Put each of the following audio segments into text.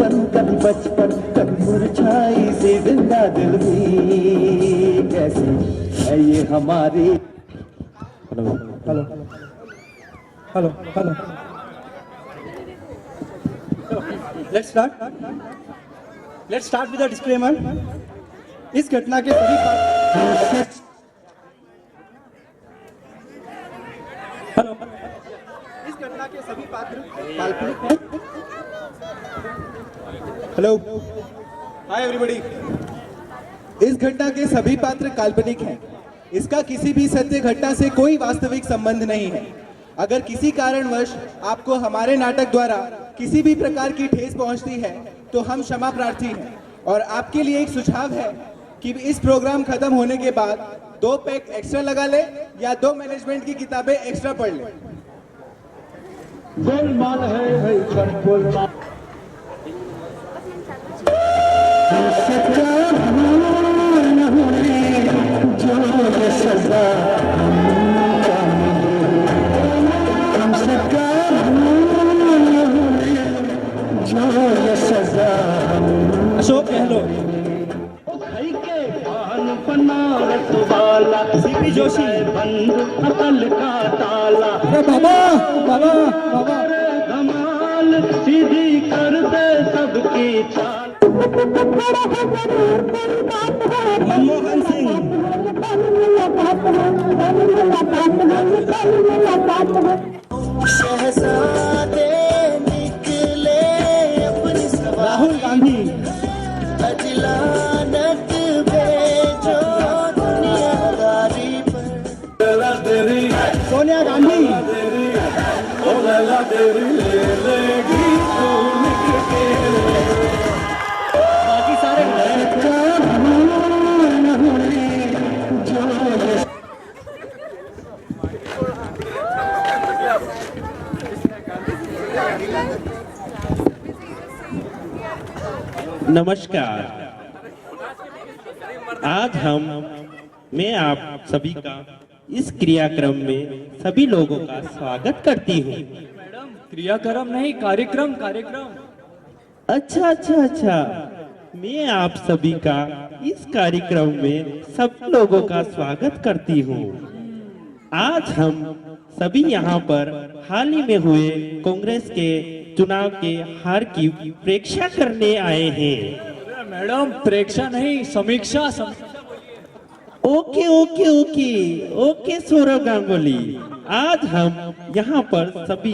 बचपन कभी बचपन कभी मुरझाई सी जिंदा दिल भी कैसी है ये हमारी। Hello hello hello hello let's start with the disclaimer. इस घटना के सभी हेलो इस घटना के सभी पात्र काल्पनिक हैं। Hello hi everybody. इस घटना के सभी पात्र काल्पनिक हैं। इसका किसी भी सत्य घटना से कोई वास्तविक संबंध नहीं है। अगर किसी कारणवश आपको हमारे नाटक द्वारा किसी भी प्रकार की ठेस पहुंचती है तो हम क्षमा प्रार्थी हैं और आपके लिए एक सुझाव है कि इस प्रोग्राम खत्म होने के बाद 2 पैक एक्स्ट्रा लगा ले या 2 मैनेजमेंट की किताबें एक्स्ट्रा पढ़ ले। गोलमाल है गोलमाल। जो ये सजा अशोक गहलोत, सीपी जोशी, अकल का ताला बाबा बाबा बाबा धमाल सीधी कर दे सबकी चाल। मनमोहन सिंह, शहजादे निकले अपनी राहुल गांधी, अजलानत भेजो दुनियादारी पर। सोनिया गांधी, बाकी सारे नमस्कार। आज मैं आप सभी का इस क्रियाक्रम में सभी लोगों का स्वागत करती हूँ। मैडम क्रियाक्रम नहीं, कार्यक्रम कार्यक्रम। अच्छा, मैं आप सभी का इस कार्यक्रम में सब लोगों का स्वागत करती हूँ। आज हम सभी यहाँ पर हाल ही में हुए कांग्रेस के चुनाव के हार की प्रेक्षा करने आए हैं। मैडम प्रेक्षा नहीं, समीक्षा। ओके सौरभ गांगुली। आज हम यहाँ पर सभी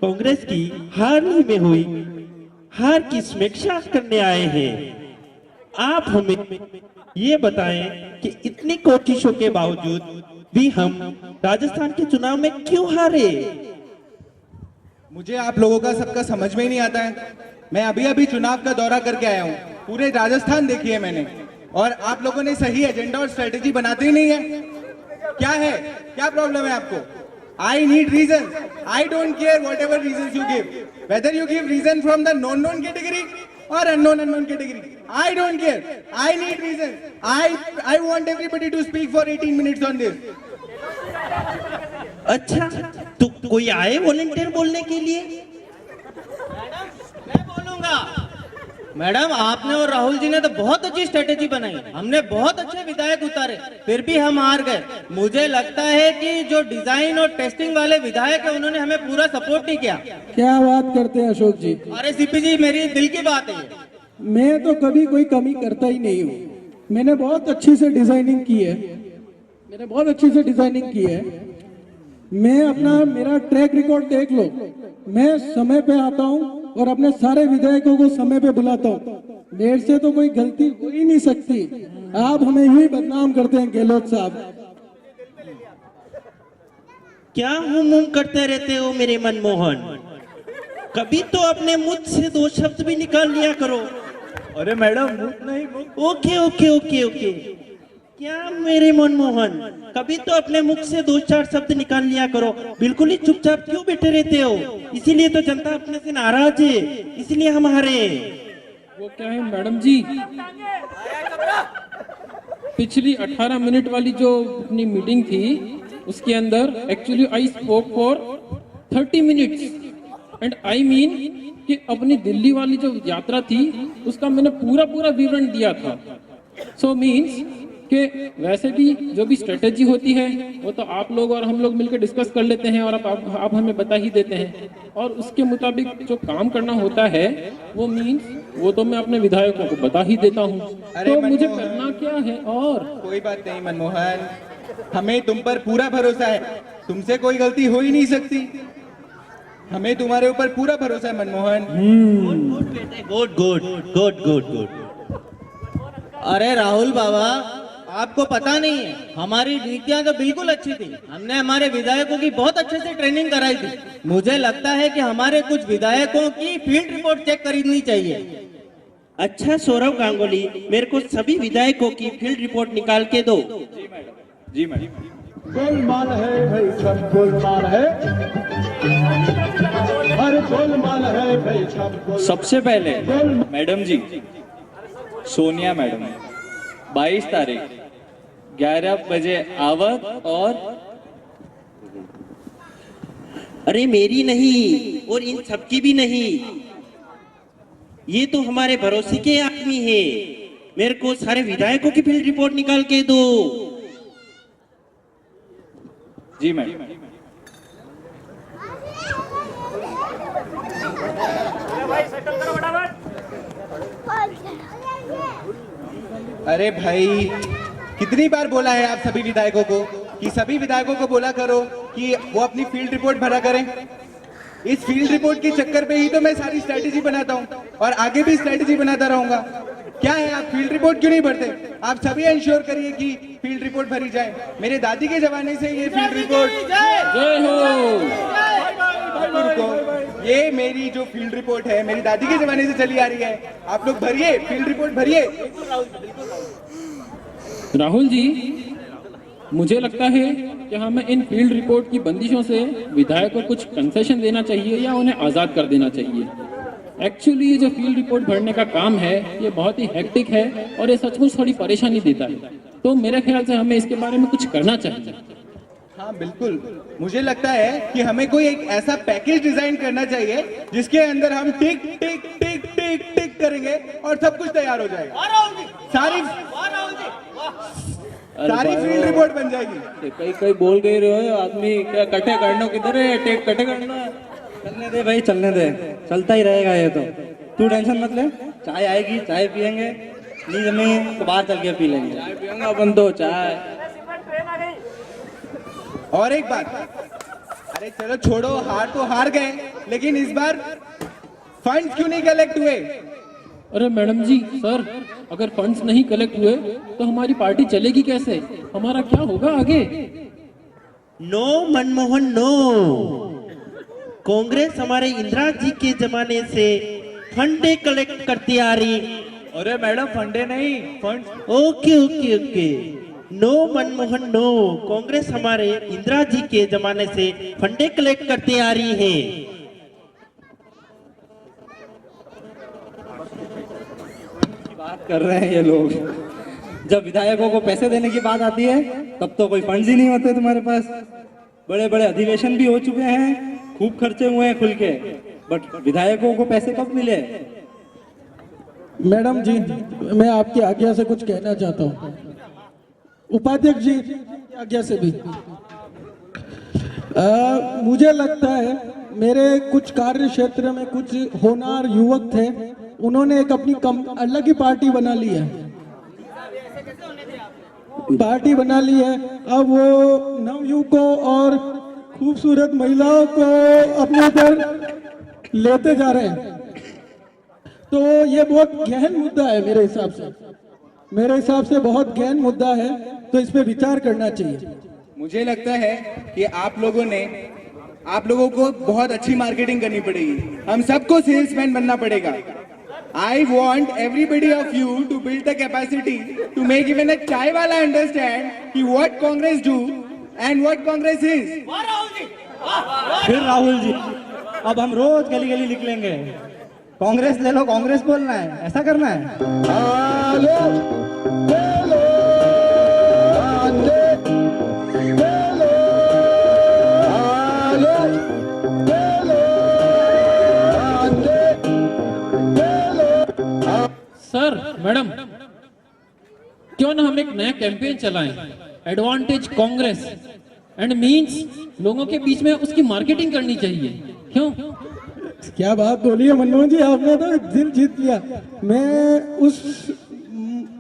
कांग्रेस की हाल ही में हुई हार की समीक्षा करने आए हैं। आप हमें ये बताएं कि इतनी कोशिशों के बावजूद भी हम राजस्थान के चुनाव में क्यों हारे? मुझे आप लोगों का सबका समझ में ही नहीं आता है। मैं अभी चुनाव का दौरा करके आया हूँ, पूरे राजस्थान देखी है मैंने, और आप लोगों ने सही एजेंडा और स्ट्रेटेजी बनाते ही नहीं है। क्या है, क्या प्रॉब्लम है आपको? I need reason. I don't care whatever reason you give, whether you give reason from the non category और unknown category. I don't care, I need reason. I want everybody to speak for 18 minutes on this. अच्छा, तो कोई आए volunteer बोलने के लिए? मैं बोलूंगा। मैडम आपने और राहुल जी ने तो बहुत अच्छी स्ट्रेटेजी बनाई, हमने बहुत अच्छे विधायक उतारे, फिर भी हम हार गए। मुझे लगता है कि जो डिजाइन और टेस्टिंग वाले विधायक है उन्होंने हमें पूरा सपोर्ट नहीं किया। क्या बात करते हैं अशोक जी। अरे सीपी जी, मेरी दिल की बात है। मैं तो कभी कोई कमी करता ही नहीं हूँ। मैंने बहुत अच्छी से डिजाइनिंग की है, मेरा ट्रैक रिकॉर्ड देख लो। मैं समय पे आता हूँ और अपने सारे विधायकों को समय पे बुलाता हूँ। मेरे से तो कोई गलती हो ही नहीं सकती। आप हमें यूं ही बदनाम करते हैं गहलोत साहब। क्या हुम करते रहते हो मेरे मनमोहन? कभी तो अपने मुंह से 2 शब्द भी निकाल लिया करो। अरे मैडम नहीं। ओके। क्या मेरे मनमोहन, कभी तो अपने मुख से 2-4 शब्द निकाल लिया करो। बिल्कुल ही चुपचाप क्यों बैठे रहते हो? इसीलिए तो जनता अपने से नाराज है, इसलिए हम हारे। वो क्या है मैडम जी, पिछली 18 मिनट वाली जो अपनी मीटिंग थी उसके अंदर actually I spoke for 30 minutes and I mean कि अपनी दिल्ली वाली जो यात्रा थी उसका मैंने पूरा पूरा विवरण दिया था। सो मीन्स कि वैसे भी जो भी स्ट्रेटेजी होती है वो तो आप लोग और हम लोग मिलकर डिस्कस कर लेते हैं और आप हमें बता ही देते हैं, और उसके मुताबिक जो काम करना होता है वो मीन्स वो तो मैं अपने विधायकों को बता ही देता हूँ। अरे तो मुझे मनमोहन। करना क्या है? और कोई बात नहीं मनमोहन, हमें तुम पर पूरा भरोसा है, तुमसे कोई गलती हो ही नहीं सकती, हमें तुम्हारे ऊपर पूरा भरोसा है Manmohan. Good good good good good. अरे राहुल बाबा, आपको पता नहीं है, हमारी नीतियां तो बिल्कुल अच्छी थी। हमने हमारे विधायकों की बहुत अच्छे से ट्रेनिंग कराई थी। मुझे लगता है कि हमारे कुछ विधायकों की फील्ड रिपोर्ट चेक करनी चाहिए। अच्छा सौरव गांगुली, मेरे को सभी विधायकों की फील्ड रिपोर्ट निकाल के दो। जी मैडम। गोलमाल है भाई, सब गोलमाल है, हर गोलमाल है भाई, सब गोलमाल। सबसे पहले मैडम जी, सोनिया मैडम 22 तारीख 11 बजे आवक और अरे मेरी नहीं और इन सबकी भी नहीं, ये तो हमारे भरोसे के आदमी है। मेरे को सारे विधायकों की फील्ड रिपोर्ट निकाल के दो। जी मैडम। अरे भाई, कितनी बार बोला है आप सभी विधायकों को कि सभी विधायकों को बोला करो कि वो अपनी फील्ड रिपोर्ट भरा करें। इस फील्ड रिपोर्ट के चक्कर पे ही तो मैं सारी स्ट्रेटेजी बनाता हूँ और आगे भी स्ट्रेटेजी बनाता रहूंगा। क्या है, आप फील्ड रिपोर्ट क्यों नहीं भरते? आप सभी इंश्योर करिए कि फील्ड रिपोर्ट भरी जाए। मेरे दादी के जमाने से ये फील्ड रिपोर्ट, जय हो। ये मेरी जो फील्ड रिपोर्ट है मेरी दादी के जमाने से चली आ रही है। आप लोग भरिए, फील्ड रिपोर्ट भरिए। राहुल जी, मुझे लगता है कि हमें इन फील्ड रिपोर्ट की बंदिशों से विधायकों को कुछ कंसेशन देना चाहिए या उन्हें आज़ाद कर देना चाहिए। एक्चुअली ये जो फील्ड रिपोर्ट भरने का काम है ये बहुत ही हेक्टिक है और ये सचमुच थोड़ी परेशानी देता है। तो मेरे ख्याल से हमें इसके बारे में कुछ करना चाहिए। हाँ बिल्कुल, मुझे लगता है कि हमें कोई एक ऐसा पैकेज डिजाइन करना चाहिए जिसके अंदर हम टिक टिक टिक टिक टिक करेंगे और सब कुछ तैयार हो जाएगा। सारी फील्ड रिपोर्ट बन जाएगी। कई कई बोल गए रहे हो आदमी, क्या कटे करना किधर है? टेक कटे करना। चलने दे भाई, चलने दे, चलता ही रहेगा ये तो। तू टेंशन मत ले, चाय आएगी, चाय पियेंगे, नहीं जमी तो बाहर चल के पी लेंगे। चाय पियेंगे अपन तो, चाय। और एक बात, अरे चलो छोड़ो, हार तो हार गए, लेकिन इस बार फंड्स क्यों नहीं कलेक्ट हुए? अरे मैडम जी, सर, अगर फंड्स नहीं कलेक्ट हुए तो हमारी पार्टी चलेगी कैसे? हमारा क्या होगा आगे? नो मनमोहन नो, कांग्रेस हमारे इंदिरा जी के जमाने से फंडे कलेक्ट करती आ रही। अरे मैडम, फंडे नहीं, fund. Okay okay okay, no Manmohan no, Congress हमारे इंदिरा जी के जमाने से फंडे कलेक्ट करती आ रही है। बात कर रहे हैं ये लोग, जब विधायकों को पैसे देने की बात आती है तब तो कोई फंड्स ही नहीं होते तुम्हारे पास। बड़े बड़े अधिवेशन भी हो चुके हैं, खूब खर्चे हुए हैं खुल के, बट विधायकों को पैसे कब मिले? मैडम जी, मैं आपकी आज्ञा से कुछ कहना चाहता हूँ। उपाध्यक्ष जी की आज्ञा से भी मुझे लगता है मेरे कुछ कार्य क्षेत्र में कुछ होनहार युवक थे, उन्होंने एक अपनी अलग ही पार्टी बना ली है। अब वो नवयुवकों और खूबसूरत महिलाओं को अपने उधर लेते जा रहे हैं। तो ये बहुत गहन मुद्दा है मेरे हिसाब से बहुत गहन मुद्दा है, तो इस पे विचार करना चाहिए। मुझे लगता है कि आप लोगों को बहुत अच्छी मार्केटिंग करनी पड़ेगी, हम सबको सेल्समैन बनना पड़ेगा। I want everybody of you to build the capacity to make even a chai wala understand कि what Congress do and what Congress is. फिर राहुल जी, अब हम रोज गली गली निकलेंगे, कांग्रेस ले लो, कांग्रेस बोलना है, ऐसा करना है। सर मैडम, क्यों ना हम एक नया कैंपेन चलाएं, एडवांटेज कांग्रेस, एंड मींस लोगों के बीच में उसकी मार्केटिंग करनी चाहिए। क्यों? क्या बात बोली है मनमोहन जी, आपने तो दिल जीत लिया। मैं उस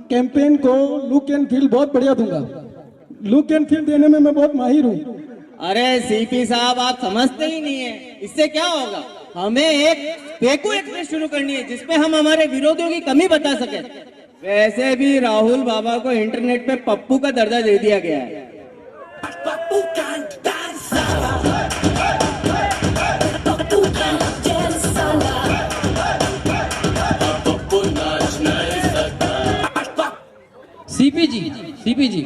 कैंपेन को लुक एंड फील बहुत बढ़िया दूंगा। लुक एंड फील देने में मैं बहुत माहिर हूँ। अरे सीपी साहब, आप समझते ही नहीं है, इससे क्या होगा। हमें एक फेकू एक्सप्रेस शुरू करनी है जिसमें हम हमारे विरोधियों की कमी बता सके। वैसे भी राहुल बाबा को इंटरनेट पे पप्पू का दर्जा दे दिया गया है। सीपी जी,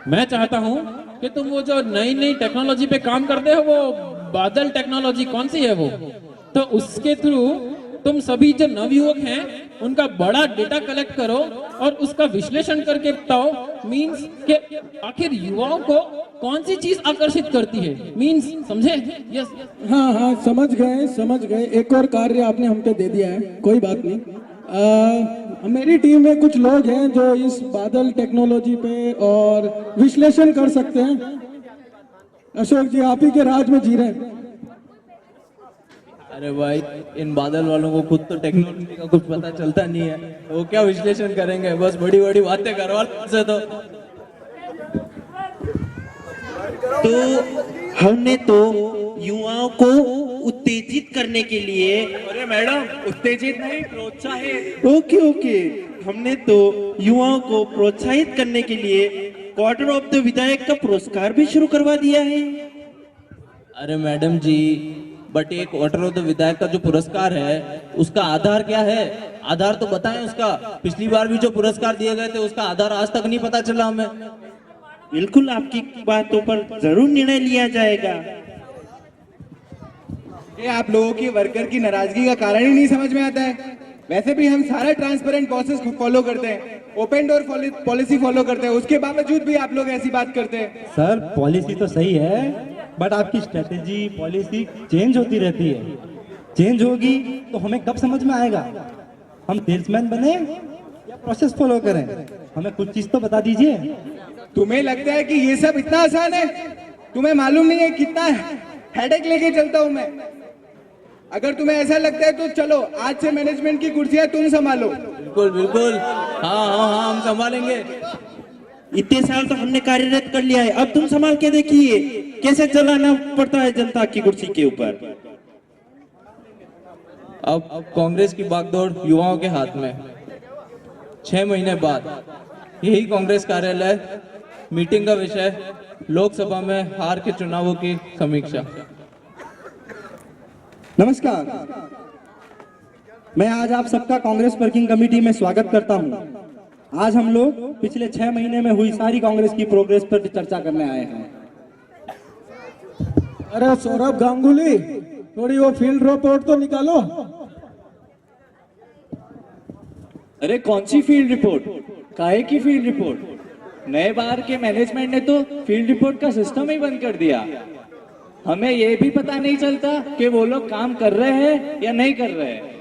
मैं चाहता हूँ कि तुम वो जो नई नई टेक्नोलॉजी पे काम करते हो, वो बादल टेक्नोलॉजी कौन सी है वो, तो उसके थ्रू तुम सभी जो नवयुवक हैं उनका बड़ा डेटा कलेक्ट करो और उसका विश्लेषण करके बताओ, मींस कि आखिर युवाओं को कौन सी चीज आकर्षित करती है। मींस समझे? यस। हाँ हाँ, समझ गए। एक और कार्य आपने हम पे दे दिया है, कोई बात नहीं। मेरी टीम में कुछ लोग हैं जो इस बादल टेक्नोलॉजी पे और विश्लेषण कर सकते हैं। अशोक जी, आप ही के राज में जी रहे हैं। अरे भाई, इन बादल वालों को खुद तो टेक्नोलॉजी का कुछ पता चलता नहीं है, वो क्या विश्लेषण करेंगे, बस बड़ी बड़ी बातें करवा से। तो हमने तो युवाओं को उत्तेजित करने के लिए, अरे मैडम, उत्तेजित नहीं, प्रोत्साहित। ओके, हमने तो युवाओं को प्रोत्साहित करने के लिए क्वार्टर ऑफ द विधायक का पुरस्कार भी शुरू करवा दिया है। अरे मैडम जी, बट एक क्वार्टर ऑफ द विधायक का जो पुरस्कार है उसका आधार क्या है? आधार तो बताएं उसका। पिछली बार भी जो पुरस्कार दिए गए थे उसका आधार आज तक नहीं पता चला हमें। बिल्कुल, आपकी बातों पर जरूर निर्णय लिया जाएगा। ये आप लोगों की वर्कर की नाराजगी का कारण ही नहीं समझ में आता है। वैसे भी हम सारा ट्रांसपेरेंट प्रोसेस फॉलो करते हैं, ओपन डोर पॉलिसी फॉलो करते हैं, उसके बावजूद भी आप लोग ऐसी बात करते हैं। सर, पॉलिसी तो सही है, बट आपकी स्ट्रेटेजी पॉलिसी चेंज होती रहती है। चेंज होगी तो हमें कब समझ में आएगा हम सेल्समैन बने या प्रोसेस फॉलो करें? हमें कुछ चीज तो बता दीजिए। तुम्हें लगता है कि ये सब इतना आसान है? तुम्हें मालूम नहीं है कितना हेडेक लेके चलता हूं मैं। अगर तुम्हें ऐसा लगता है तो चलो, आज से मैनेजमेंट की कुर्सियां तुम संभालो। बिल्कुल, हाँ, हम संभालेंगे। इतने साल तो हमने कार्यरत कर लिया है, अब तुम संभाल के देखिए कैसे चलाना पड़ता है जनता की कुर्सी के ऊपर। अब कांग्रेस की बागडोर युवाओं के हाथ में। 6 महीने बाद यही कांग्रेस कार्यालय, मीटिंग का विषय लोकसभा में हार के चुनावों की समीक्षा। नमस्कार, मैं आज आप सबका कांग्रेस वर्किंग कमेटी में स्वागत करता हूं। आज हम लोग पिछले 6 महीने में हुई सारी कांग्रेस की प्रोग्रेस पर चर्चा करने आए हैं। अरे सौरभ गांगुली, थोड़ी वो फील्ड रिपोर्ट तो निकालो। अरे कौन सी फील्ड रिपोर्ट? काहे की फील्ड रिपोर्ट? नए बार के मैनेजमेंट ने तो फील्ड रिपोर्ट का सिस्टम ही बंद कर दिया। हमें ये भी पता नहीं चलता कि वो लोग काम कर रहे हैं या नहीं कर रहे हैं।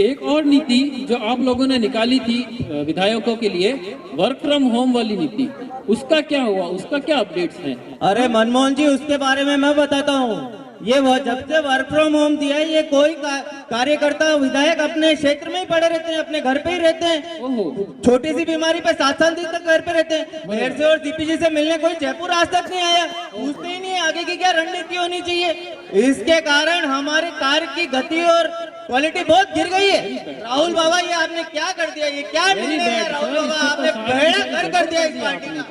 एक और नीति जो आप लोगों ने निकाली थी विधायकों के लिए, वर्क फ्रॉम होम वाली नीति, उसका क्या हुआ? उसका क्या अपडेट्स हैं? अरे मनमोहन जी, उसके बारे में मैं बताता हूँ। ये जब से वर्क फ्रॉम होम दिया है, ये कोई कार्यकर्ता विधायक अपने क्षेत्र में ही पड़े रहते हैं, अपने घर पे ही रहते हैं। छोटी सी बीमारी पे 7 दिन तक घर पे रहते हैं। मेयर से और सीपीजी से मिलने कोई जयपुर आज तक नहीं आया, पूछते ही नहीं है आगे की क्या रणनीति होनी चाहिए। इसके कारण हमारे कार्य की गति और क्वालिटी बहुत गिर गई है। राहुल बाबा, ये आपने क्या कर दिया? ये क्या निर्णय है राहुल बाबा? आपने बेड़ा कर दिया इस पार्टी का।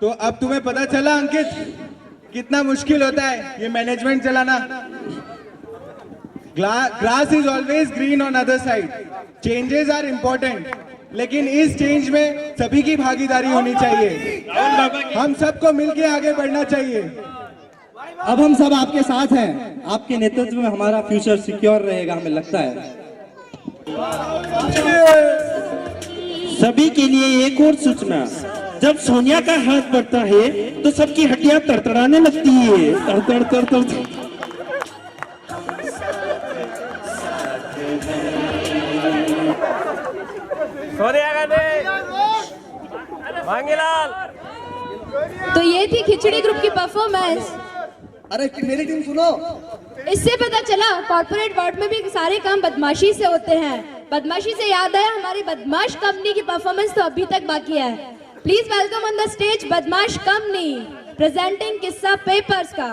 तो अब तुम्हें पता चला अंकित, कितना मुश्किल होता है ये मैनेजमेंट चलाना। Grass is always green on other side. Changes are important, लेकिन इस चेंज में सभी की भागीदारी होनी चाहिए। हम सबको मिलके आगे बढ़ना चाहिए। अब हम सब आपके साथ हैं, आपके नेतृत्व में हमारा फ्यूचर सिक्योर रहेगा, हमें लगता है। सभी के लिए एक और सूचना, जब सोनिया का हाथ बढ़ता है तो सबकी हड्डियां तड़तड़ाने लगती है। तड़ तड़ तड़ तड़। तो ये थी खिचड़ी ग्रुप की परफॉर्मेंस। अरे मेरी टीम सुनो, इससे पता चला कॉर्पोरेट वर्ल्ड में भी सारे काम बदमाशी से होते हैं। बदमाशी से याद आया, हमारी बदमाश कंपनी की परफॉर्मेंस तो अभी तक बाकी है। Please welcome on the stage बदमाश कंपनी प्रेजेंटिंग किस्सा पेपर्स का